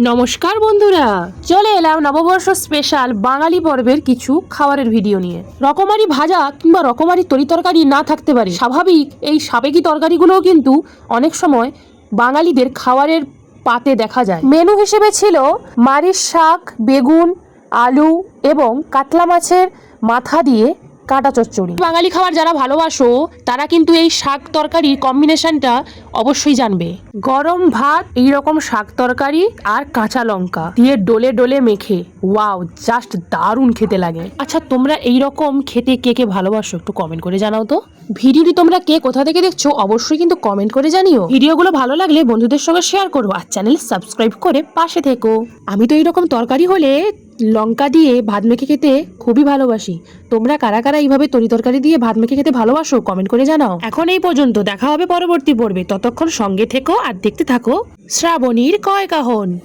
নমস্কার বন্ধুরা, চলে এলাম নববর্ষ স্পেশাল বাঙালি পর্বের কিছু খাবারের ভিডিও নিয়ে। রকমারি ভাজা কিংবা রকমারি তরিতরকারি না থাকতে পারে, স্বাভাবিক এই সাবেকি তরকারিগুলোও কিন্তু অনেক সময় বাঙালিদের খাবারের পাতে দেখা যায়। মেনু হিসেবে ছিল মারিচ শাক, বেগুন, আলু এবং কাতলা মাছের মাথা দিয়ে কাঁটা চচ্চড়ি। বাঙালি খাবার যারা ভালোবাসো তারা কিন্তু এই শাক তরকারির কম্বিনেশনটা অবশ্যই জানবে। গরম ভাত, এইরকম শাক তরকারি আর কাঁচা লঙ্কা দিয়ে ডোলে ডোলে মেখে, ওয়াও, জাস্ট দারুণ খেতে লাগে। আচ্ছা, তোমরা এইরকম খেতে কে কে ভালোবাসো একটু কমেন্ট করে জানাও তো। ভিডিওটি তোমরা কে কোথা থেকে দেখছো অবশ্যই কিন্তু কমেন্ট করে জানিও। ভিডিওগুলো ভালো লাগলে বন্ধুদের সঙ্গে শেয়ার করো আর চ্যানেল সাবস্ক্রাইব করে পাশে থেকো। আমি তো এইরকম তরকারি হলে লঙ্কা দিয়ে ভাত মেখে খেতে খুবই ভালোবাসি। তোমরা কারা কারা এইভাবে তরকারি দিয়ে ভাত মেখে খেতে ভালোবাসো কমেন্ট করে জানাও। এখন এই পর্যন্ত, দেখা হবে পরবর্তী পর্বে। ততক্ষণ সঙ্গে থেকো আর দেখতে থাকো শ্রাবণীর কয় কাহন।